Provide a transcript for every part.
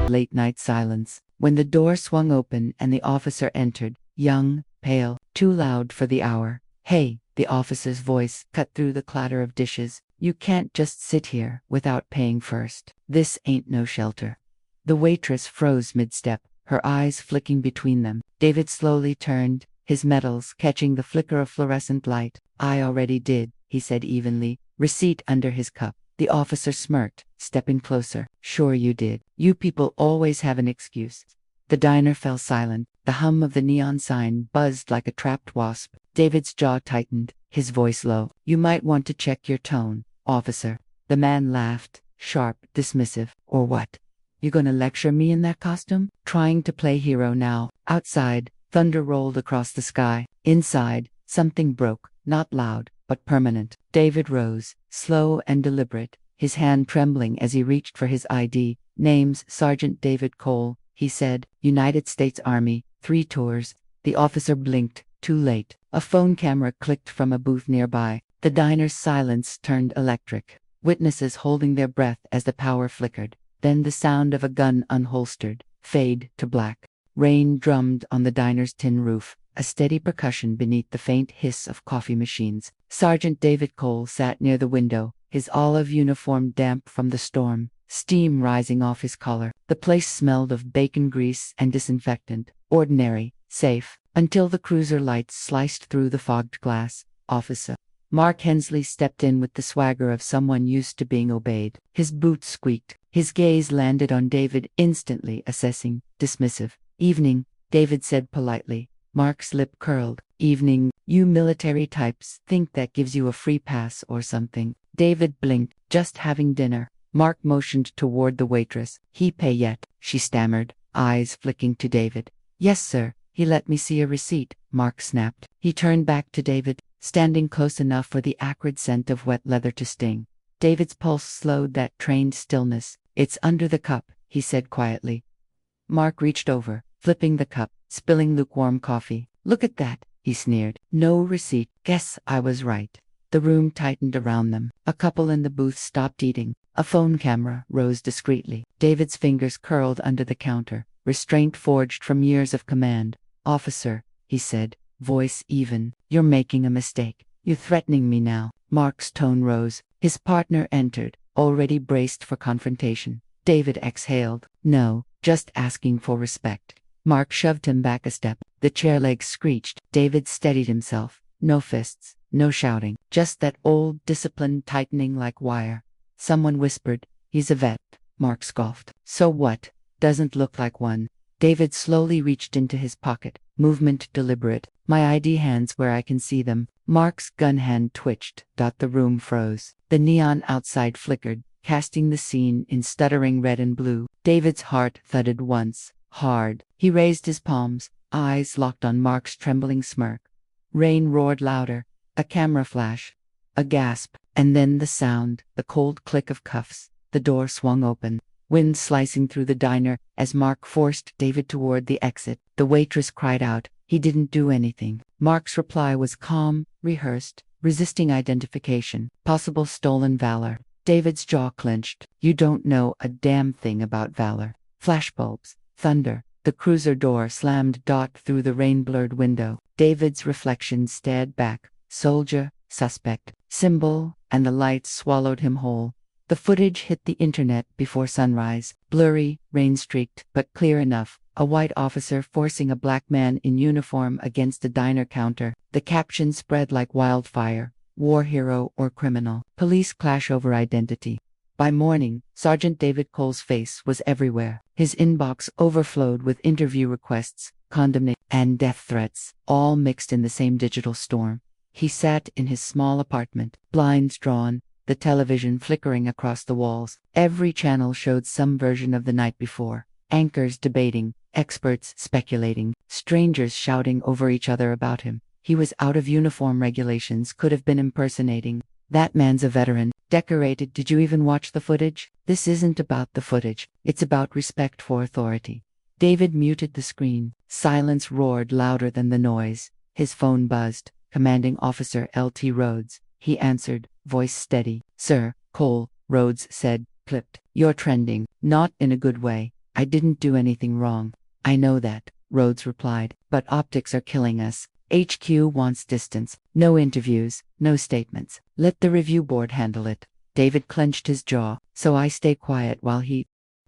late-night silence. When the door swung open and the officer entered, young, pale, too loud for the hour. "Hey," the officer's voice cut through the clatter of dishes. "You can't just sit here without paying first. This ain't no shelter." The waitress froze mid-step, her eyes flicking between them. David slowly turned, his metals catching the flicker of fluorescent light. "I already did," he said evenly, receipt under his cup. The officer smirked, stepping closer. "Sure you did. You people always have an excuse." The diner fell silent. The hum of the neon sign buzzed like a trapped wasp. David's jaw tightened, his voice low. "You might want to check your tone, officer." The man laughed, sharp, dismissive. "Or what? You gonna lecture me in that costume?" Trying to play hero now. Outside, thunder rolled across the sky. Inside, something broke, not loud, but permanent. David rose, slow and deliberate, his hand trembling as he reached for his ID. "Name's Sergeant David Cole," he said. "United States Army, 3 tours." The officer blinked, too late. A phone camera clicked from a booth nearby. The diner's silence turned electric. Witnesses holding their breath as the power flickered. Then the sound of a gun unholstered, fade to black. Rain drummed on the diner's tin roof, a steady percussion beneath the faint hiss of coffee machines. Sergeant David Cole sat near the window, his olive uniform damp from the storm, steam rising off his collar. The place smelled of bacon grease and disinfectant. Ordinary, safe, until the cruiser lights sliced through the fogged glass. "Officer." Mark Hensley stepped in with the swagger of someone used to being obeyed. His boots squeaked. His gaze landed on David, instantly assessing, dismissive. "Evening," David said politely. Mark's lip curled. "Evening, you military types think that gives you a free pass or something." David blinked. "Just having dinner." Mark motioned toward the waitress. "He pay yet?" she stammered, eyes flicking to David. "Yes, sir. He let me see a receipt," Mark snapped. He turned back to David, standing close enough for the acrid scent of wet leather to sting. David's pulse slowed that trained stillness. "It's under the cup," he said quietly. Mark reached over, flipping the cup, spilling lukewarm coffee. "Look at that," he sneered. "No receipt. Guess I was right." The room tightened around them. A couple in the booth stopped eating. A phone camera rose discreetly. David's fingers curled under the counter, restraint forged from years of command. "Officer," he said, voice even, "you're making a mistake. You threatening me now." Mark's tone rose. His partner entered, already braced for confrontation. David exhaled. "No, just asking for respect." Mark shoved him back a step. The chair legs screeched. David steadied himself. No fists, no shouting, just that old discipline tightening like wire. Someone whispered, "He's a vet." Mark scoffed. "So what? Doesn't look like one." David slowly reached into his pocket, movement deliberate. "My ID hands where I can see them." Mark's gun hand twitched. The room froze. The neon outside flickered, casting the scene in stuttering red and blue. David's heart thudded once, hard. He raised his palms, eyes locked on Mark's trembling smirk. Rain roared louder. A camera flash. A gasp. And then the sound, the cold click of cuffs. The door swung open. Wind slicing through the diner as Mark forced David toward the exit. The waitress cried out. He didn't do anything. Mark's reply was calm, rehearsed, resisting identification. Possible stolen valor. David's jaw clenched. "You don't know a damn thing about valor." Flashbulbs. Thunder. The cruiser door slammed through the rain-blurred window. David's reflection stared back. Soldier, suspect, symbol, and the lights swallowed him whole. The footage hit the internet before sunrise. Blurry, rain-streaked, but clear enough. A white officer forcing a black man in uniform against a diner counter. The caption spread like wildfire. "War hero or criminal. Police clash over identity." By morning, Sergeant David Cole's face was everywhere. His inbox overflowed with interview requests, condemnation, and death threats, all mixed in the same digital storm. He sat in his small apartment, blinds drawn, the television flickering across the walls. Every channel showed some version of the night before. Anchors debating, experts speculating, strangers shouting over each other about him. He was out of uniform. Regulations could have been impersonating. "That man's a veteran. Decorated." "Did you even watch the footage?" "This isn't about the footage. It's about respect for authority." David muted the screen. Silence roared louder than the noise. His phone buzzed. "Commanding Officer L.T. Rhodes." He answered, voice steady. "Sir, Cole," Rhodes said, clipped. "You're trending. Not in a good way." I didn't do anything wrong. I know that, Rhodes replied, but optics are killing us. HQ wants distance, no interviews, no statements. Let the review board handle it. David clenched his jaw, so I stay quiet while he...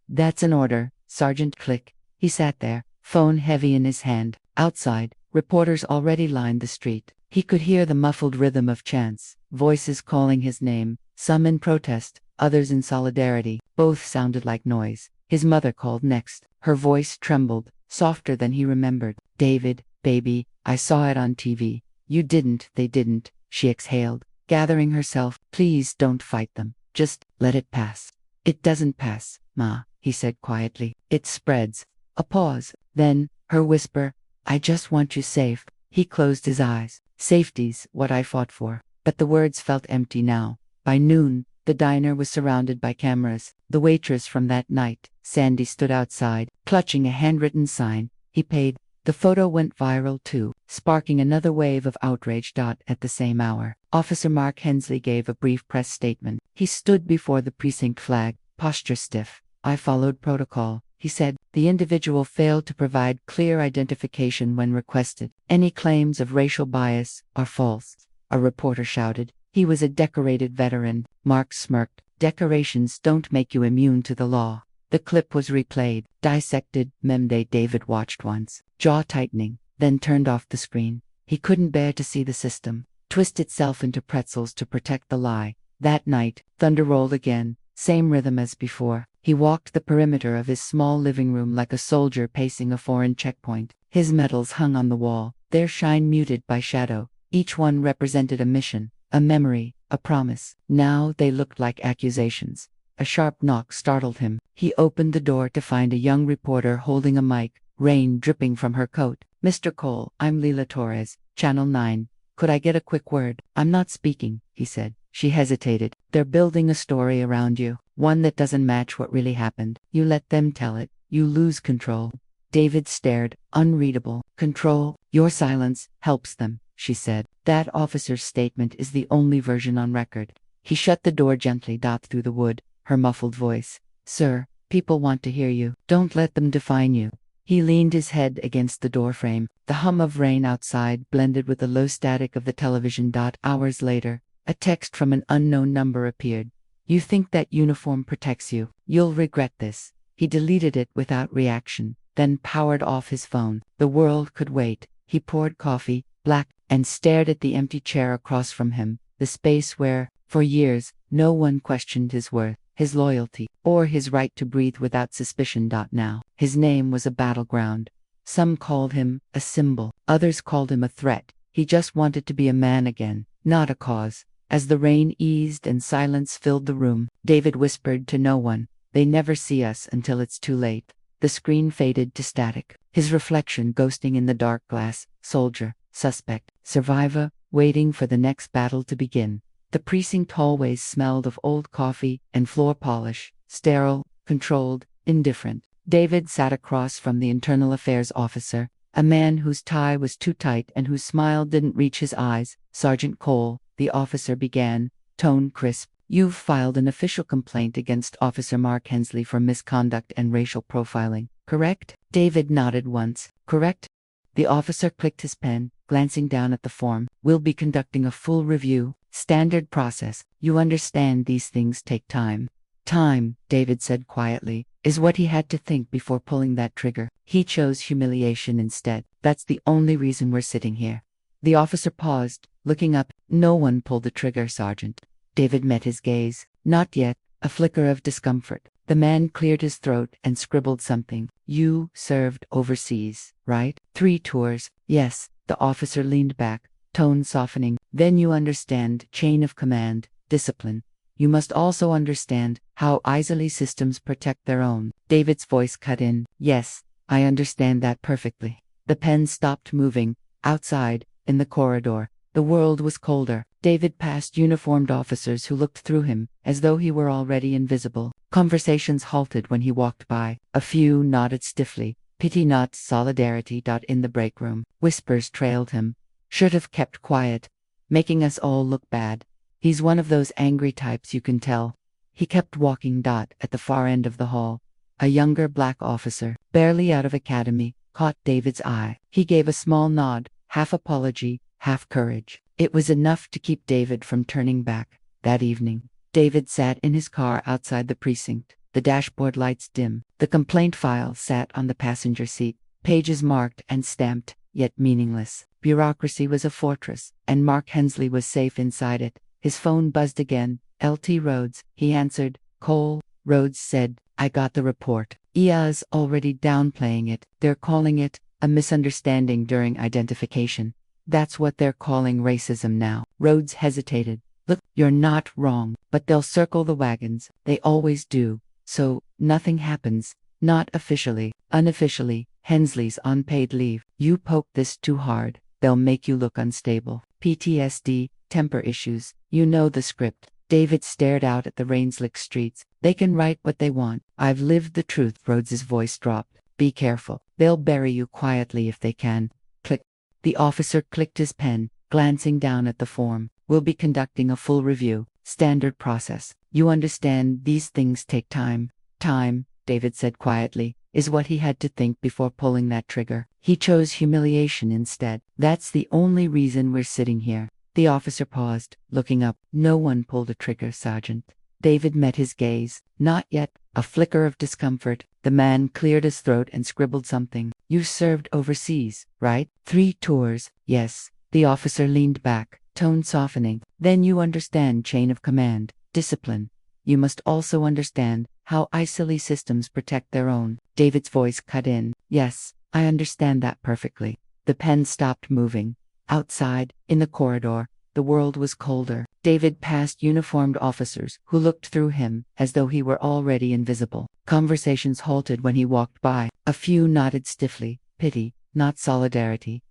That's an order, Sergeant. Click. He sat there, phone heavy in his hand. Outside, reporters already lined the street. He could hear the muffled rhythm of chants, voices calling his name, some in protest, others in solidarity. Both sounded like noise. His mother called next. Her voice trembled, softer than he remembered. David, baby, I saw it on TV. You didn't, they didn't, she exhaled, gathering herself. Please don't fight them. Just let it pass. It doesn't pass, Ma, he said quietly. It spreads. A pause. Then, her whisper, I just want you safe. He closed his eyes. Safety's what I fought for. But the words felt empty now. By noon, the diner was surrounded by cameras. The waitress from that night, Sandy, stood outside, clutching a handwritten sign. He paid. The photo went viral too, sparking another wave of outrage. At the same hour, Officer Mark Hensley gave a brief press statement. He stood before the precinct flag, posture stiff. I followed protocol, he said. The individual failed to provide clear identification when requested. Any claims of racial bias are false. A reporter shouted. He was a decorated veteran. Mark smirked. Decorations don't make you immune to the law. The clip was replayed, dissected. Memday. David watched once, jaw tightening, then turned off the screen. He couldn't bear to see the system twist itself into pretzels to protect the lie. That night, thunder rolled again, same rhythm as before. He walked the perimeter of his small living room like a soldier pacing a foreign checkpoint. His medals hung on the wall, their shine muted by shadow. Each one represented a mission, a memory, a promise. Now they looked like accusations. A sharp knock startled him. He opened the door to find a young reporter holding a mic, rain dripping from her coat. Mr. Cole, I'm Leila Torres, Channel 9. Could I get a quick word? I'm not speaking, he said. She hesitated. They're building a story around you, one that doesn't match what really happened. You let them tell it, you lose control. David stared, unreadable. Control? Your silence helps them, she said. That officer's statement is the only version on record. He shut the door gently. Through the wood, her muffled voice. Sir, people want to hear you. Don't let them define you. He leaned his head against the doorframe. The hum of rain outside blended with the low static of the television. Hours later, a text from an unknown number appeared. You think that uniform protects you. You'll regret this. He deleted it without reaction, then powered off his phone. The world could wait. He poured coffee, black, and stared at the empty chair across from him, the space where, for years, no one questioned his worth, his loyalty, or his right to breathe without suspicion. Now, his name was a battleground. Some called him a symbol, others called him a threat. He just wanted to be a man again, not a cause. As the rain eased and silence filled the room, David whispered to no one, they never see us until it's too late. The screen faded to static, his reflection ghosting in the dark glass. Soldier, suspect, survivor, waiting for the next battle to begin. The precinct hallways smelled of old coffee and floor polish, sterile, controlled, indifferent. David sat across from the internal affairs officer, a man whose tie was too tight and whose smile didn't reach his eyes. Sergeant Cole, the officer began, tone crisp. You've filed an official complaint against Officer Mark Hensley for misconduct and racial profiling, correct? David nodded once. Correct? The officer clicked his pen, glancing down at the form. We'll be conducting a full review. Standard process. You understand these things take time. Time, David said quietly, is what he had to think before pulling that trigger. He chose humiliation instead. That's the only reason we're sitting here. The officer paused, looking up. No one pulled the trigger, Sergeant. David met his gaze. Not yet. A flicker of discomfort. The man cleared his throat and scribbled something. You served overseas, right? 3 tours. Yes. The officer leaned back, tone softening. Then you understand chain of command, discipline. You must also understand how easily systems protect their own. David's voice cut in. Yes, I understand that perfectly. The pen stopped moving. Outside, in the corridor, the world was colder. David passed uniformed officers who looked through him, as though he were already invisible. Conversations halted when he walked by. A few nodded stiffly. Pity, not solidarity. In the break room, whispers trailed him. Should have kept quiet. Making us all look bad. He's one of those angry types, you can tell. He kept walking. At the far end of the hall, A younger black officer, barely out of academy, caught David's eye. He gave a small nod, half apology, half courage. It was enough to keep David from turning back. That evening, David sat in his car outside the precinct. The dashboard lights dim. The complaint file sat on the passenger seat, pages marked and stamped, yet meaningless. Bureaucracy was a fortress, and Mark Hensley was safe inside it. His phone buzzed again. LT Rhodes, he answered. Cole. Rhodes said, I got the report. IA's already downplaying it. They're calling it a misunderstanding during identification. That's what they're calling racism now. Rhodes hesitated. Look, you're not wrong, but they'll circle the wagons. They always do. So, nothing happens. Not officially. Unofficially, Hensley's on paid leave. You poke this too hard, they'll make you look unstable. PTSD, temper issues. You know the script. David stared out at the rain-slick streets. They can write what they want. I've lived the truth. Rhodes's voice dropped. Be careful. They'll bury you quietly if they can. Click. The officer clicked his pen, glancing down at the form. We'll be conducting a full review. Standard process. You understand these things take time. Time, David said quietly, is what he had to think before pulling that trigger. He chose humiliation instead. That's the only reason we're sitting here. The officer paused, looking up. No one pulled a trigger, Sergeant. David met his gaze. Not yet. A flicker of discomfort. The man cleared his throat and scribbled something. You served overseas, right? 3 tours. Yes. The officer leaned back, tone softening. Then you understand chain of command, discipline. You must also understand how ISIL systems protect their own. David's voice cut in. Yes, I understand that perfectly. The pen stopped moving. Outside, in the corridor, the world was colder. David passed uniformed officers who looked through him as though he were already invisible. Conversations halted when he walked by. A few nodded stiffly. Pity, not solidarity.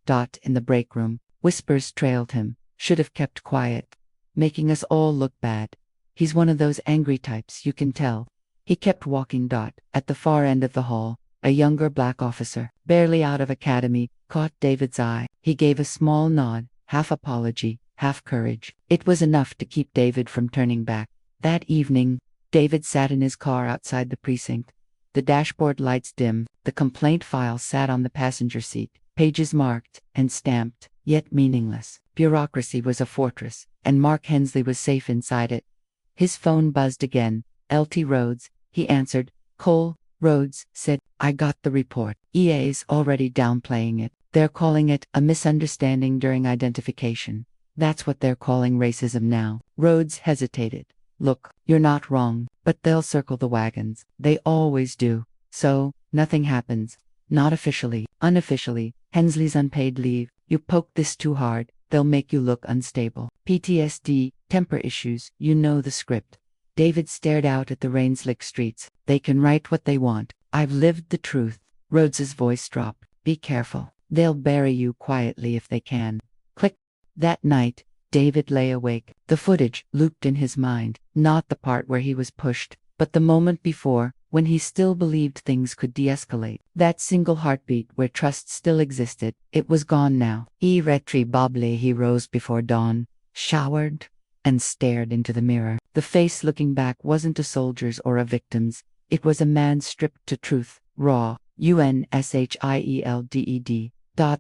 In the break room, whispers trailed him. Should have kept quiet. Making us all look bad. He's one of those angry types, you can tell. He kept walking. At the far end of the hall, a younger black officer, barely out of academy, caught David's eye. He gave a small nod, half apology, half courage. It was enough to keep David from turning back. That evening, David sat in his car outside the precinct. The dashboard lights dim. The complaint file sat on the passenger seat, pages marked and stamped, yet meaningless. Bureaucracy was a fortress, and Mark Hensley was safe inside it. His phone buzzed again. LT Rhodes, he answered. Cole. Rhodes said, I got the report. EA's already downplaying it. They're calling it a misunderstanding during identification. That's what they're calling racism now. Rhodes hesitated. Look, you're not wrong, but they'll circle the wagons. They always do. So, nothing happens. Not officially. Unofficially, Hensley's unpaid leave. You poke this too hard, they'll make you look unstable. PTSD, temper issues. You know the script. David stared out at the rain-slick streets. They can write what they want. I've lived the truth. Rhodes's voice dropped. Be careful. They'll bury you quietly if they can. Click. That night, David lay awake. The footage looped in his mind. Not the part where he was pushed, but the moment before, when he still believed things could de-escalate. That single heartbeat where trust still existed. It was gone now. Irretrievably he rose before dawn, showered, and stared into the mirror. The face looking back wasn't a soldier's or a victim's. It was a man stripped to truth, raw, UNSHIELDED.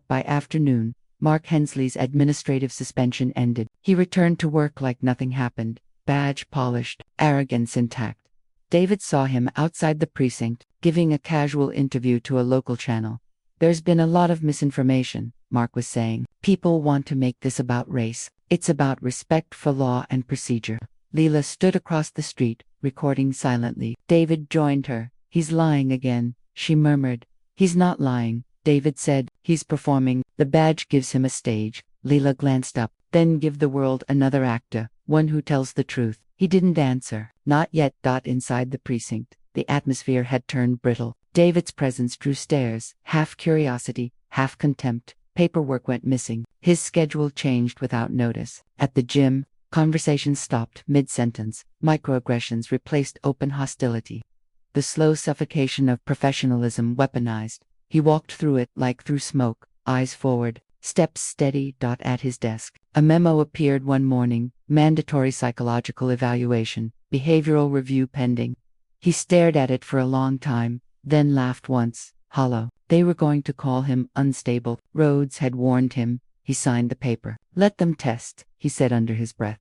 By afternoon, Mark Hensley's administrative suspension ended. He returned to work like nothing happened, badge polished, arrogance intact. David saw him outside the precinct, giving a casual interview to a local channel. There's been a lot of misinformation, Mark was saying. People want to make this about race. It's about respect for law and procedure. Leela stood across the street, recording silently. David joined her. He's lying again, she murmured. He's not lying, David said. He's performing. The badge gives him a stage. Leela glanced up. Then give the world another actor, one who tells the truth. He didn't answer. Not yet. Inside the precinct, the atmosphere had turned brittle. David's presence drew stares, half curiosity, half contempt. Paperwork went missing. His schedule changed without notice. At the gym, conversations stopped mid-sentence. Microaggressions replaced open hostility. The slow suffocation of professionalism weaponized. He walked through it like through smoke, eyes forward, steps steady. At his desk, a memo appeared one morning. Mandatory psychological evaluation, behavioral review pending. He stared at it for a long time, then laughed once, hollow. They were going to call him unstable. Rhodes had warned him. He signed the paper. Let them test, he said under his breath.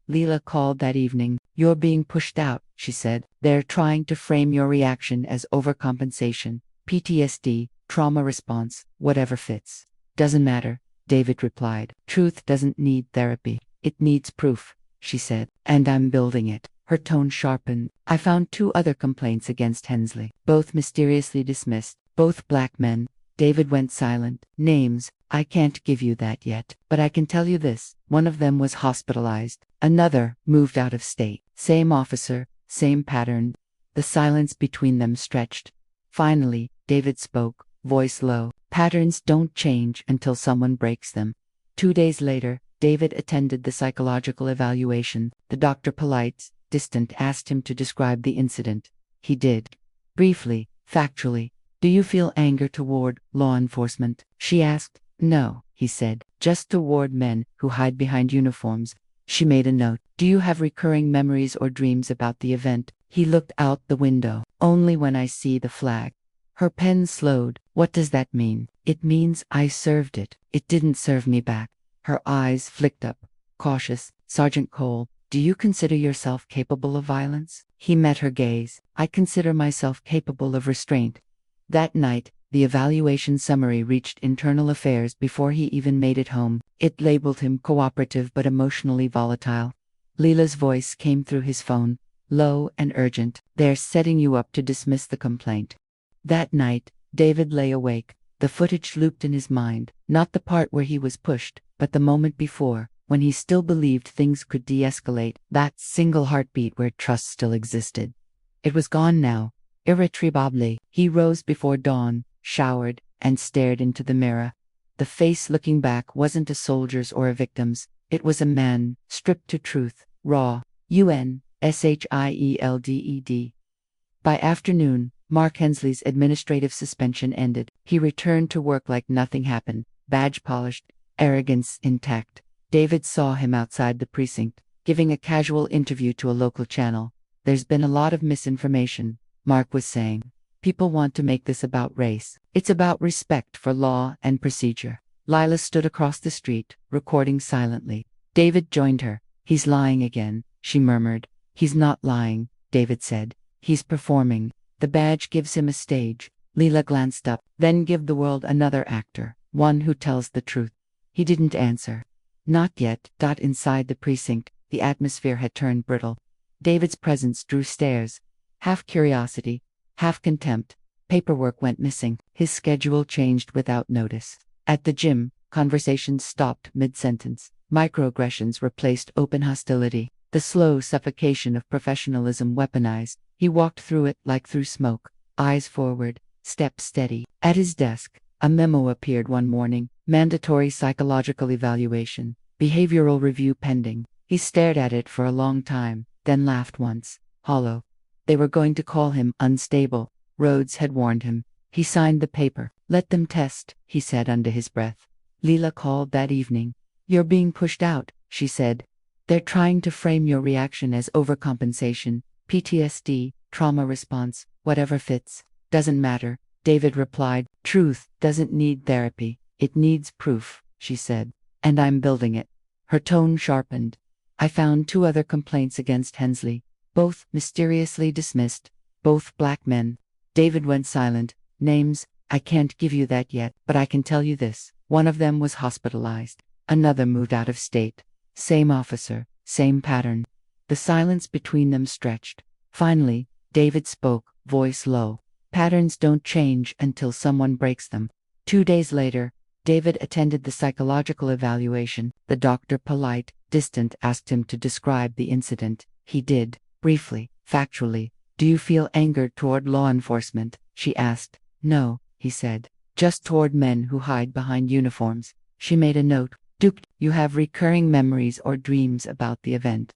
Leela called that evening. You're being pushed out, she said. They're trying to frame your reaction as overcompensation, PTSD, trauma response, whatever fits. Doesn't matter, David replied. Truth doesn't need therapy. It needs proof, she said. And I'm building it. Her tone sharpened. I found 2 other complaints against Hensley, both mysteriously dismissed, both black men. David went silent. Names, I can't give you that yet, but I can tell you this. One of them was hospitalized. Another moved out of state. Same officer, same pattern. The silence between them stretched. Finally, David spoke, voice low. Patterns don't change until someone breaks them. 2 days later, David attended the psychological evaluation. The doctor, polite, distant, asked him to describe the incident. He did. Briefly, factually. Do you feel anger toward law enforcement? She asked. No, he said, just toward men who hide behind uniforms. She made a note. Do you have recurring memories or dreams about the event? He looked out the window. Only when I see the flag. Her pen slowed. What does that mean? It means I served it. It didn't serve me back. Her eyes flicked up. Cautious. Sergeant Cole, do you consider yourself capable of violence? He met her gaze. I consider myself capable of restraint. That night, the evaluation summary reached internal affairs before he even made it home. It labeled him cooperative but emotionally volatile. Leela's voice came through his phone, low and urgent. They're setting you up to dismiss the complaint. That night, David lay awake. The footage looped in his mind, not the part where he was pushed, but the moment before, when he still believed things could de-escalate, that single heartbeat where trust still existed. It was gone now. Irretrievably, he rose before dawn, showered, and stared into the mirror. The face looking back wasn't a soldier's or a victim's. It was a man, stripped to truth, raw. UNSHIELDED. By afternoon, Mark Hensley's administrative suspension ended. He returned to work like nothing happened, badge polished, arrogance intact. David saw him outside the precinct, giving a casual interview to a local channel. There's been a lot of misinformation, Mark was saying. People want to make this about race. It's about respect for law and procedure. Lila stood across the street, recording silently. David joined her. He's lying again, she murmured. He's not lying, David said. He's performing. The badge gives him a stage. Lila glanced up. Then give the world another actor, one who tells the truth. He didn't answer. Not yet. Inside the precinct, the atmosphere had turned brittle. David's presence drew stares. Half curiosity, half contempt. Paperwork went missing. His schedule changed without notice. At the gym, conversations stopped mid-sentence. Microaggressions replaced open hostility. The slow suffocation of professionalism weaponized. He walked through it like through smoke. Eyes forward, step steady. At his desk, a memo appeared one morning. Mandatory psychological evaluation. Behavioral review pending. He stared at it for a long time, then laughed once, hollow. They were going to call him unstable. Rhodes had warned him. He signed the paper. Let them test, he said under his breath. Leela called that evening. You're being pushed out, she said. They're trying to frame your reaction as overcompensation, PTSD, trauma response, whatever fits. Doesn't matter, David replied. Truth doesn't need therapy. It needs proof, she said. And I'm building it. Her tone sharpened. I found 2 other complaints against Hensley, both mysteriously dismissed, both black men. David went silent. Names, I can't give you that yet, but I can tell you this. One of them was hospitalized. Another moved out of state. Same officer, same pattern. The silence between them stretched. Finally, David spoke, voice low. Patterns don't change until someone breaks them. 2 days later, David attended the psychological evaluation. The doctor, polite, distant, asked him to describe the incident. He did, briefly, factually. Do you feel anger toward law enforcement? She asked. No, he said. Just toward men who hide behind uniforms. She made a note. Duke, you have recurring memories or dreams about the event.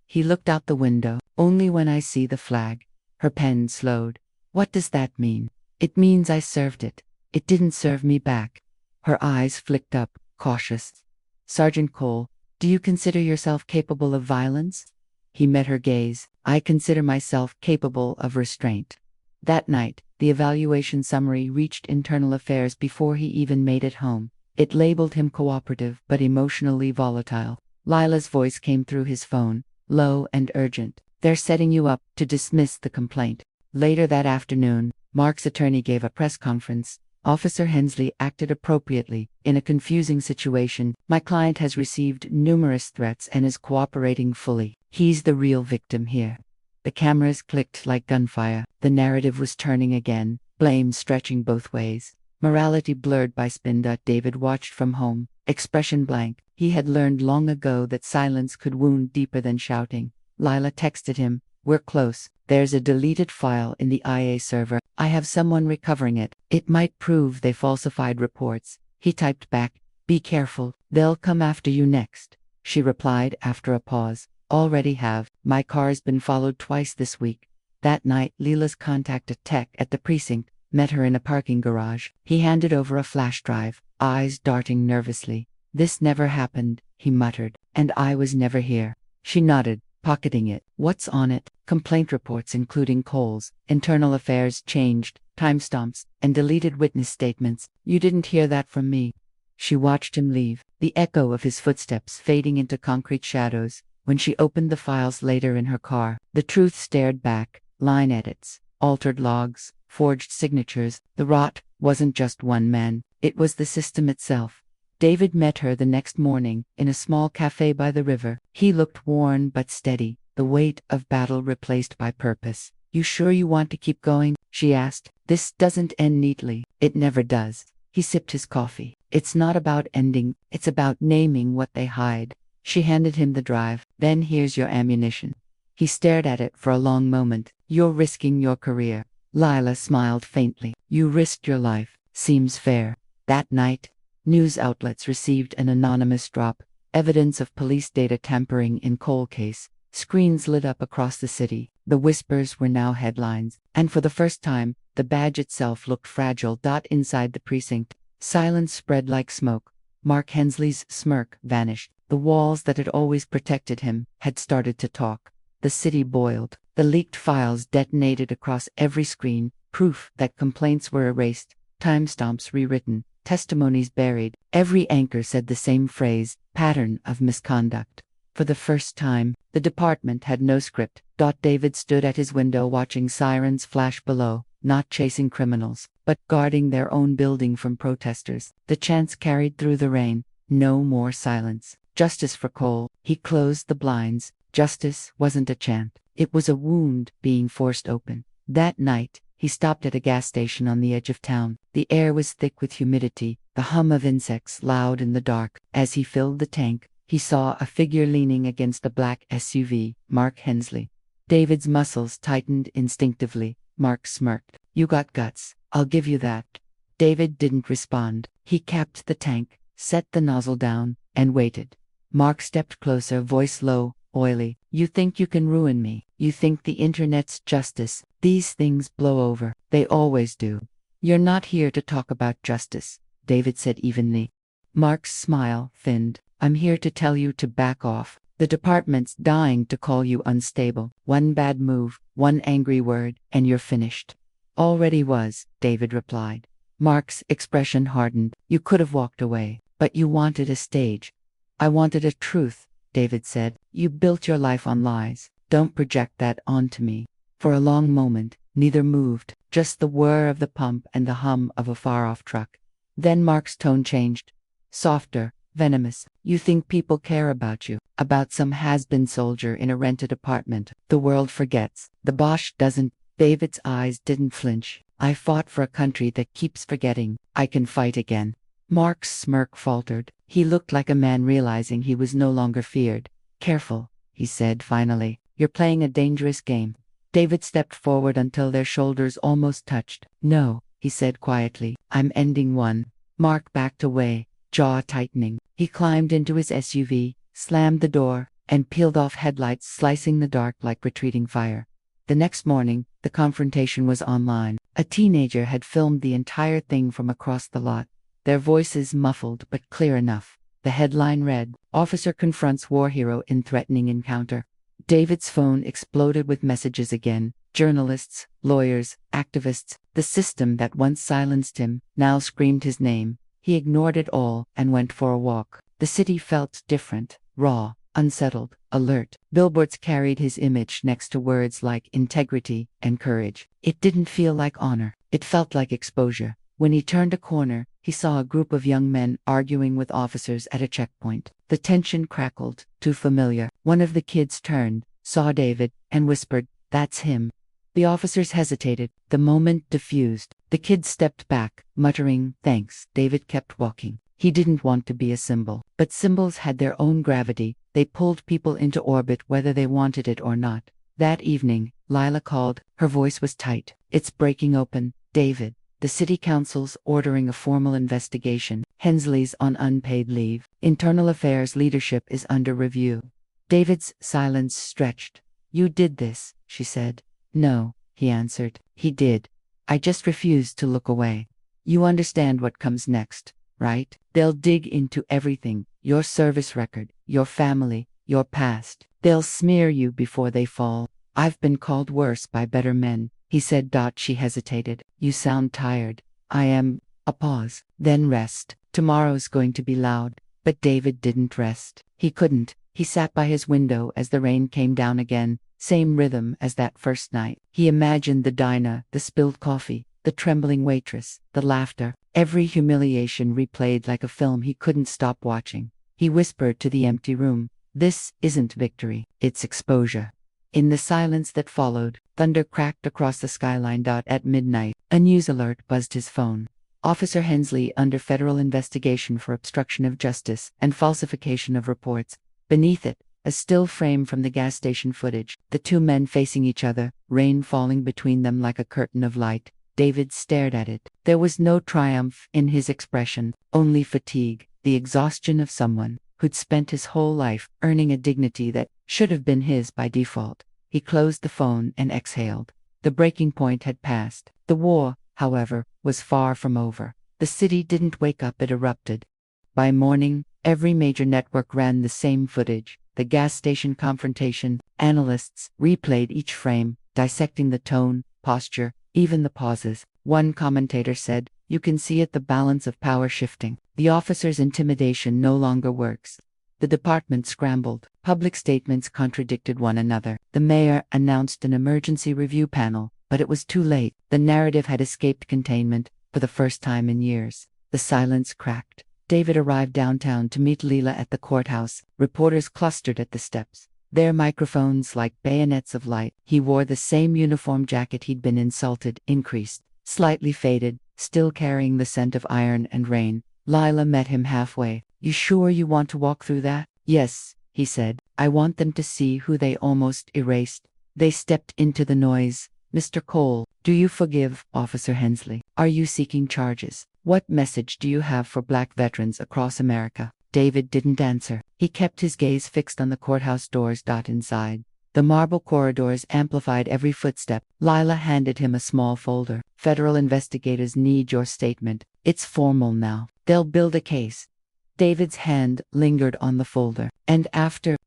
He looked out the window. Only when I see the flag. Her pen slowed. What does that mean? It means I served it. It didn't serve me back. Her eyes flicked up, cautious. Sergeant Cole, do you consider yourself capable of violence? He met her gaze. I consider myself capable of restraint. That night, the evaluation summary reached internal affairs before he even made it home. It labeled him cooperative but emotionally volatile. Lila's voice came through his phone, low and urgent. They're setting you up to dismiss the complaint. Later that afternoon, Mark's attorney gave a press conference. Officer Hensley acted appropriately in a confusing situation. My client has received numerous threats and is cooperating fully. He's the real victim here. The cameras clicked like gunfire. The narrative was turning again, blame stretching both ways. Morality blurred by spin. David watched from home, expression blank. He had learned long ago that silence could wound deeper than shouting. Lila texted him, "We're close. There's a deleted file in the IA server. I have someone recovering it. It might prove they falsified reports." He typed back, "Be careful, they'll come after you next." She replied after a pause, "Already have. My car's been followed twice this week." That night, Lila's contact, a tech at the precinct, met her in a parking garage. He handed over a flash drive, eyes darting nervously. "This never happened," he muttered, "and I was never here." She nodded, pocketing it. "What's on it?" "Complaint reports including Cole's, internal affairs changed, timestamps, and deleted witness statements. You didn't hear that from me." She watched him leave, the echo of his footsteps fading into concrete shadows. When she opened the files later in her car, the truth stared back. Line edits, altered logs, forged signatures. The rot wasn't just one man, it was the system itself. David met her the next morning in a small cafe by the river. He looked worn but steady, the weight of battle replaced by purpose. "You sure you want to keep going?" she asked. "This doesn't end neatly." "It never does." He sipped his coffee. "It's not about ending, it's about naming what they hide." She handed him the drive. "Then here's your ammunition." He stared at it for a long moment. "You're risking your career." Lila smiled faintly. "You risked your life. Seems fair." That night, news outlets received an anonymous drop, evidence of police data tampering in Cole case. Screens lit up across the city. The whispers were now headlines, and for the first time, the badge itself looked fragile. Inside the precinct, silence spread like smoke. Mark Hensley's smirk vanished. The walls that had always protected him had started to talk. The city boiled. The leaked files detonated across every screen, proof that complaints were erased, timestamps rewritten, testimonies buried. Every anchor said the same phrase, pattern of misconduct. For the first time, the department had no script. David stood at his window watching sirens flash below, not chasing criminals, but guarding their own building from protesters. The chants carried through the rain. No more silence. Justice for Cole. He closed the blinds. Justice wasn't a chant. It was a wound being forced open. That night, he stopped at a gas station on the edge of town. The air was thick with humidity, the hum of insects loud in the dark. As he filled the tank, he saw a figure leaning against a black SUV, Mark Hensley. David's muscles tightened instinctively. Mark smirked. "You got guts. I'll give you that." David didn't respond. He capped the tank, set the nozzle down, and waited. Mark stepped closer, voice low, oily. "You think you can ruin me? You think the internet's justice? These things blow over. They always do." "You're not here to talk about justice," David said evenly. Mark's smile thinned. "I'm here to tell you to back off. The department's dying to call you unstable. One bad move, one angry word, and you're finished." "Already was," David replied. Mark's expression hardened. "You could have walked away, but you wanted a stage." "I wanted a truth," David said. "You built your life on lies. Don't project that onto me." For a long moment, neither moved, just the whir of the pump and the hum of a far-off truck. Then Mark's tone changed. Softer, venomous. "You think people care about you, about some has-been soldier in a rented apartment. The world forgets. The Bosch doesn't." David's eyes didn't flinch. "I fought for a country that keeps forgetting. I can fight again." Mark's smirk faltered. He looked like a man realizing he was no longer feared. "Careful," he said finally. "You're playing a dangerous game." David stepped forward until their shoulders almost touched. "No," he said quietly. "I'm ending one." Mark backed away, jaw tightening. He climbed into his SUV, slammed the door, and peeled off headlights, slicing the dark like retreating fire. The next morning, the confrontation was online. A teenager had filmed the entire thing from across the lot. Their voices muffled but clear enough. The headline read, "Officer confronts war hero in threatening encounter." David's phone exploded with messages again. Journalists, lawyers, activists, the system that once silenced him, now screamed his name. He ignored it all and went for a walk. The city felt different, raw, unsettled, alert. Billboards carried his image next to words like integrity and courage. It didn't feel like honor. It felt like exposure. When he turned a corner, he saw a group of young men arguing with officers at a checkpoint. The tension crackled, too familiar. One of the kids turned, saw David, and whispered, "That's him." The officers hesitated. The moment diffused. The kid stepped back, muttering, "Thanks." David kept walking. He didn't want to be a symbol. But symbols had their own gravity. They pulled people into orbit whether they wanted it or not. That evening, Lila called. Her voice was tight. "It's breaking open, David. The city council's ordering a formal investigation. Hensley's on unpaid leave. Internal affairs leadership is under review." David's silence stretched. "You did this," she said. "No," he answered. "He did. I just refused to look away. You understand what comes next, right? They'll dig into everything, your service record, your family, your past. They'll smear you before they fall. I've been called worse by better men," he said. She hesitated. "You sound tired." "I am." A pause. "Then rest. Tomorrow's going to be loud." But David didn't rest. He couldn't. He sat by his window as the rain came down again. Same rhythm as that first night. He imagined the diner, the spilled coffee, the trembling waitress, the laughter. Every humiliation replayed like a film he couldn't stop watching. He whispered to the empty room, "This isn't victory, it's exposure." In the silence that followed, thunder cracked across the skyline. At midnight, a news alert buzzed his phone. "Officer Hensley under federal investigation for obstruction of justice and falsification of reports." Beneath it, a still frame from the gas station footage, the two men facing each other, rain falling between them like a curtain of light. David stared at it. There was no triumph in his expression, only fatigue, the exhaustion of someone who'd spent his whole life earning a dignity that should have been his by default. He closed the phone and exhaled. The breaking point had passed. The war, however, was far from over. The city didn't wake up, it erupted. By morning, every major network ran the same footage. The gas station confrontation. Analysts replayed each frame, dissecting the tone, posture, even the pauses. One commentator said, "You can see it, the balance of power shifting. The officer's intimidation no longer works." The department scrambled. Public statements contradicted one another. The mayor announced an emergency review panel, but it was too late. The narrative had escaped containment for the first time in years. The silence cracked. David arrived downtown to meet Leela at the courthouse. Reporters clustered at the steps, their microphones like bayonets of light. He wore the same uniform jacket he'd been insulted, increased, slightly faded, still carrying the scent of iron and rain. Lila met him halfway. "You sure you want to walk through that?" "Yes," he said. "I want them to see who they almost erased." They stepped into the noise. "Mr. Cole, do you forgive Officer Hensley? Are you seeking charges? What message do you have for Black veterans across America?" David didn't answer. He kept his gaze fixed on the courthouse doors. Inside, the marble corridors amplified every footstep. Lila handed him a small folder. "Federal investigators need your statement. It's formal now. They'll build a case." David's hand lingered on the folder. "And after,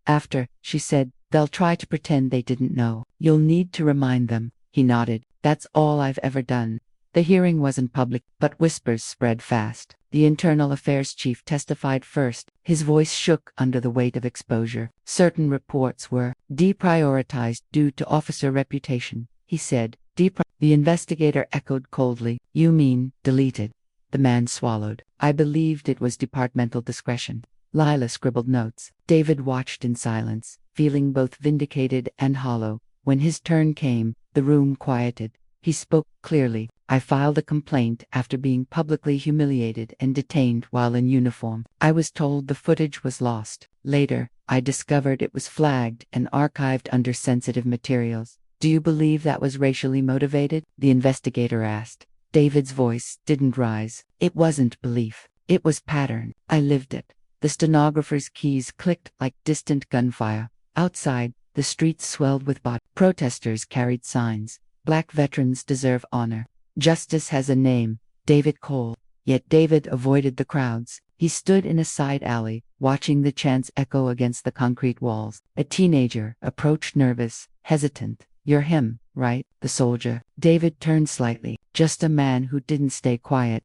she said, "they'll try to pretend they didn't know. You'll need to remind them." He nodded. "That's all I've ever done." The hearing wasn't public, but whispers spread fast. The internal affairs chief testified first. His voice shook under the weight of exposure. "Certain reports were deprioritized due to officer reputation," he said. The investigator echoed coldly. "You mean deleted?" The man swallowed. "I believed it was departmental discretion." Lila scribbled notes. David watched in silence, feeling both vindicated and hollow. When his turn came, the room quieted. He spoke clearly. "I filed a complaint after being publicly humiliated and detained while in uniform. I was told the footage was lost. Later, I discovered it was flagged and archived under sensitive materials." "Do you believe that was racially motivated?" the investigator asked. David's voice didn't rise. "It wasn't belief. It was pattern. I lived it." The stenographer's keys clicked like distant gunfire. Outside, the streets swelled with protesters carried signs. "Black veterans deserve honor. Justice has a name, David Cole." Yet David avoided the crowds. He stood in a side alley, watching the chants echo against the concrete walls. A teenager approached, nervous, hesitant. "You're him, right?" The soldier. David turned slightly. "Just a man who didn't stay quiet."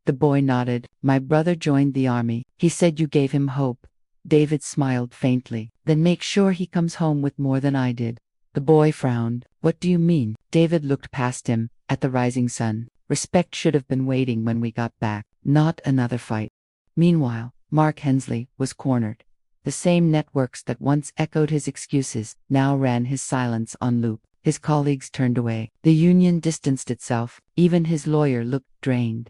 The boy nodded. "My brother joined the army. He said you gave him hope." David smiled faintly. "Then make sure he comes home with more than I did." The boy frowned. "What do you mean?" David looked past him, at the rising sun. "Respect should have been waiting when we got back, not another fight." Meanwhile, Mark Hensley was cornered. The same networks that once echoed his excuses now ran his silence on loop. His colleagues turned away. The union distanced itself. Even his lawyer looked drained.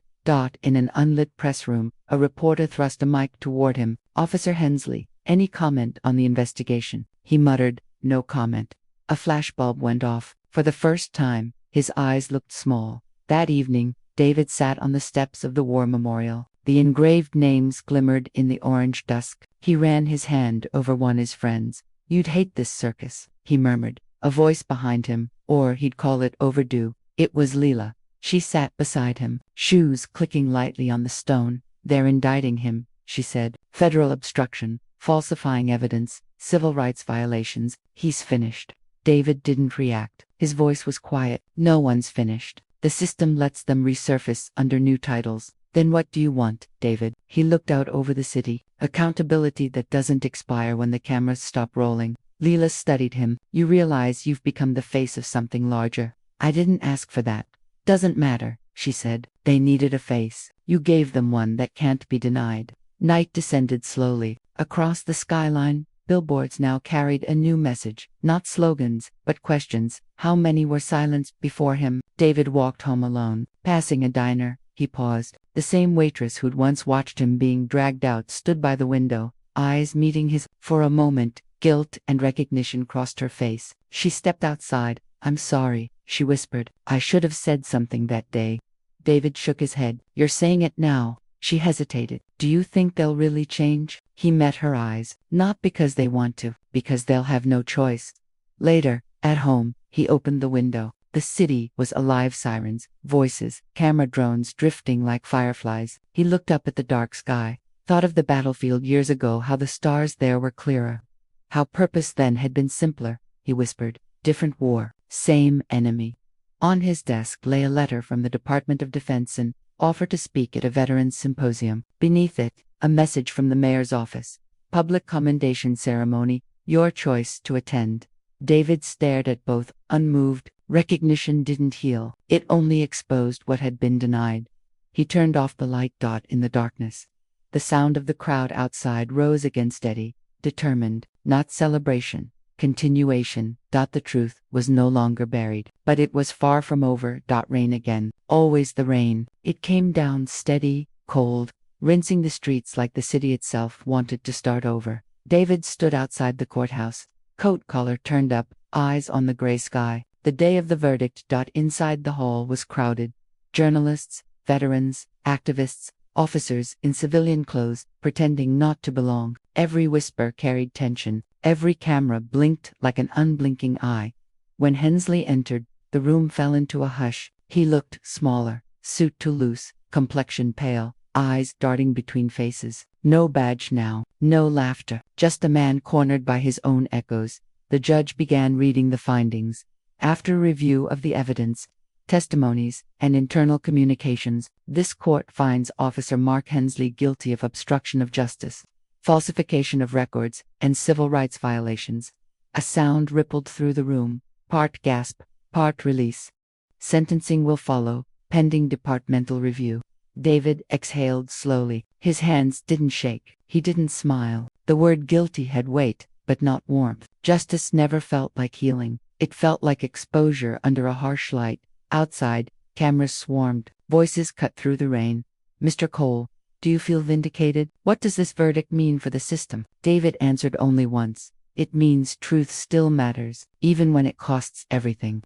In an unlit press room, a reporter thrust a mic toward him. "Officer Hensley, any comment on the investigation?" He muttered, "No comment." A flashbulb went off. For the first time, his eyes looked small. That evening, David sat on the steps of the war memorial. The engraved names glimmered in the orange dusk. He ran his hand over one of his friends. "You'd hate this circus," he murmured. A voice behind him, or he'd call it overdue. It was Leela. She sat beside him, shoes clicking lightly on the stone. "They're indicting him," she said. "Federal obstruction, falsifying evidence, civil rights violations. He's finished." David didn't react. His voice was quiet. "No one's finished. The system lets them resurface under new titles." "Then what do you want, David?" He looked out over the city. "Accountability that doesn't expire when the cameras stop rolling." Leela studied him. "You realize you've become the face of something larger." "I didn't ask for that." "Doesn't matter," she said. "They needed a face. You gave them one that can't be denied." Night descended slowly. Across the skyline, billboards now carried a new message. Not slogans, but questions. How many were silenced before him? David walked home alone. Passing a diner, he paused. The same waitress who'd once watched him being dragged out stood by the window, eyes meeting his. For a moment, guilt and recognition crossed her face. She stepped outside. "I'm sorry," she whispered. "I should have said something that day." David shook his head. "You're saying it now." She hesitated. "Do you think they'll really change?" He met her eyes. "Not because they want to, because they'll have no choice." Later, at home, he opened the window. The city was alive, sirens, voices, camera drones drifting like fireflies. He looked up at the dark sky, thought of the battlefield years ago, how the stars there were clearer. How purpose then had been simpler. He whispered. Different war, same enemy. On his desk lay a letter from the Department of Defense, an offer to speak at a veterans symposium. Beneath it, a message from the mayor's office. Public commendation ceremony, your choice to attend. David stared at both, unmoved. Recognition didn't heal. It only exposed what had been denied. He turned off the light. In the darkness, the sound of the crowd outside rose again, steady, determined, not celebration, continuation. The truth was no longer buried, but it was far from over. Rain again, always the rain. It came down steady, cold, rinsing the streets like the city itself wanted to start over. David stood outside the courthouse, coat collar turned up, eyes on the gray sky. The day of the verdict. Inside the hall was crowded. Journalists, veterans, activists, officers in civilian clothes, pretending not to belong. Every whisper carried tension. Every camera blinked like an unblinking eye. When Hensley entered, the room fell into a hush. He looked smaller, suit too loose, complexion pale, eyes darting between faces. No badge now, no laughter, just a man cornered by his own echoes. The judge began reading the findings. After review of the evidence, testimonies, and internal communications, this court finds Officer Mark Hensley guilty of obstruction of justice, falsification of records, and civil rights violations. A sound rippled through the room, part gasp, part release. Sentencing will follow, pending departmental review. David exhaled slowly. His hands didn't shake. He didn't smile. The word guilty had weight, but not warmth. Justice never felt like healing. It felt like exposure under a harsh light. Outside, cameras swarmed. Voices cut through the rain. "Mr. Cole, do you feel vindicated? What does this verdict mean for the system?" David answered only once. "It means truth still matters, even when it costs everything."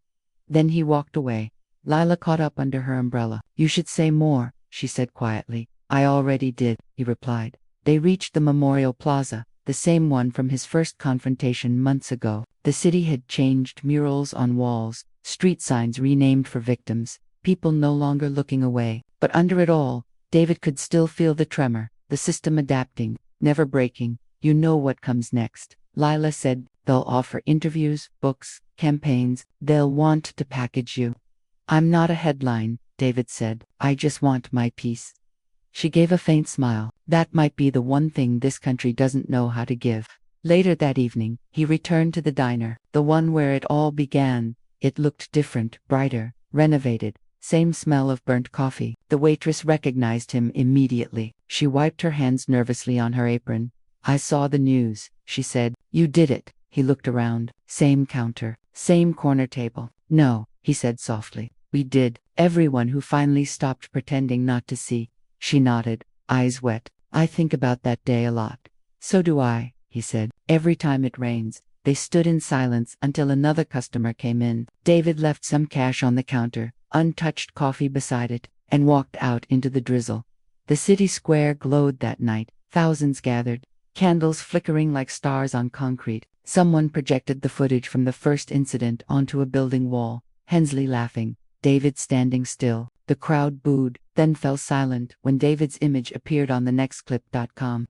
Then he walked away. Lila caught up under her umbrella. "You should say more," she said quietly. "I already did," he replied. They reached the Memorial Plaza, the same one from his first confrontation months ago. The city had changed, murals on walls, street signs renamed for victims, people no longer looking away. But under it all, David could still feel the tremor, the system adapting, never breaking. You know what comes next. Lila said, they'll offer interviews, books, campaigns. They'll want to package you. I'm not a headline, David said. I just want my piece. She gave a faint smile. That might be the one thing this country doesn't know how to give. Later that evening, he returned to the diner, the one where it all began. It looked different, brighter, renovated. Same smell of burnt coffee. The waitress recognized him immediately. She wiped her hands nervously on her apron. I saw the news, she said. You did it. He looked around. Same counter. Same corner table. No, he said softly. We did. Everyone who finally stopped pretending not to see. She nodded, eyes wet. I think about that day a lot. So do I, he said. Every time it rains. They stood in silence until another customer came in. David left some cash on the counter, untouched coffee beside it, and walked out into the drizzle. The city square glowed that night. Thousands gathered, candles flickering like stars on concrete. Someone projected the footage from the first incident onto a building wall. Hensley laughing, David standing still. The crowd booed, then fell silent when David's image appeared on the nextclip.com.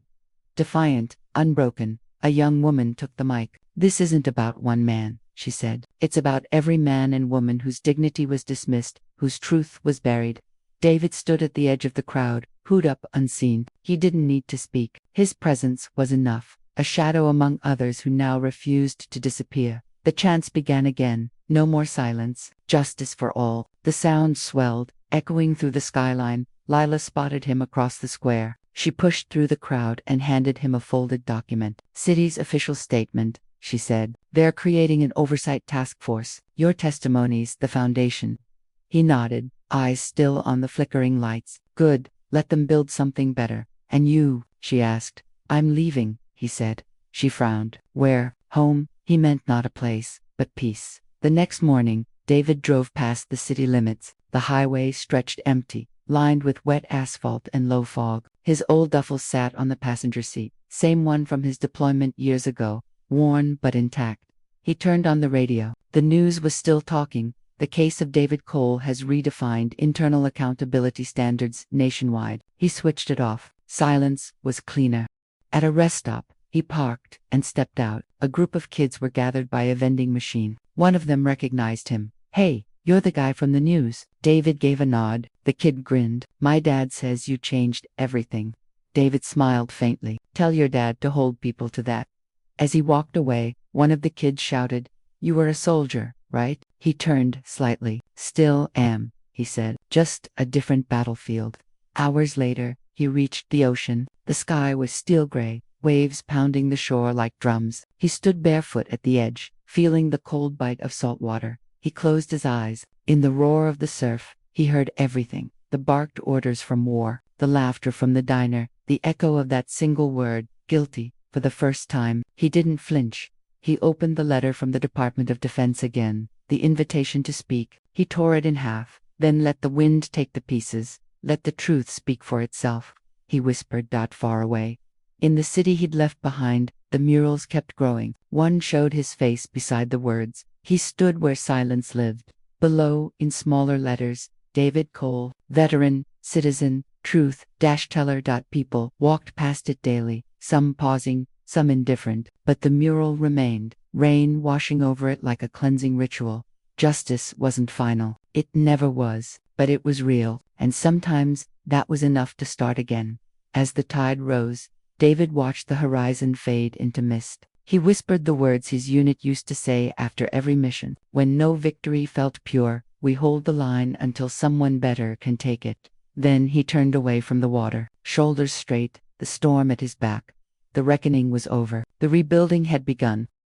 Defiant, unbroken, a young woman took the mic. This isn't about one man, she said. It's about every man and woman whose dignity was dismissed, whose truth was buried. David stood at the edge of the crowd, hood up unseen. He didn't need to speak. His presence was enough, a shadow among others who now refused to disappear. The chants began again. No more silence. Justice for all. The sound swelled, echoing through the skyline. Lila spotted him across the square. She pushed through the crowd and handed him a folded document. City's official statement, she said. They're creating an oversight task force. Your testimony's the foundation. He nodded, eyes still on the flickering lights. Good, let them build something better. And you, she asked. I'm leaving, he said. She frowned. Where? Home? He meant not a place, but peace. The next morning, David drove past the city limits. The highway stretched empty, lined with wet asphalt and low fog. His old duffel sat on the passenger seat, same one from his deployment years ago, worn but intact. He turned on the radio. The news was still talking. The case of David Cole has redefined internal accountability standards nationwide. He switched it off. Silence was cleaner. At a rest stop, he parked and stepped out. A group of kids were gathered by a vending machine. One of them recognized him. Hey, you're the guy from the news. David gave a nod. The kid grinned. My dad says you changed everything. David smiled faintly. Tell your dad to hold people to that. As he walked away, one of the kids shouted, You were a soldier, right? He turned slightly. Still am, he said. Just a different battlefield. Hours later, he reached the ocean. The sky was steel gray, waves pounding the shore like drums. He stood barefoot at the edge, feeling the cold bite of salt water. He closed his eyes. In the roar of the surf, he heard everything. The barked orders from war, the laughter from the diner, the echo of that single word, guilty. For the first time, he didn't flinch. He opened the letter from the Department of Defense again, the invitation to speak. He tore it in half, then let the wind take the pieces, let the truth speak for itself. He whispered that far away. In the city he'd left behind, the murals kept growing. One showed his face beside the words. He stood where silence lived. Below, in smaller letters, David Cole, veteran, citizen, truth-teller. People walked past it daily, some pausing, some indifferent, but the mural remained, rain washing over it like a cleansing ritual. Justice wasn't final. It never was, but it was real, and sometimes that was enough to start again. As the tide rose, David watched the horizon fade into mist. He whispered the words his unit used to say after every mission. When no victory felt pure, we hold the line until someone better can take it. Then he turned away from the water, shoulders straight, the storm at his back. The reckoning was over. The rebuilding had begun.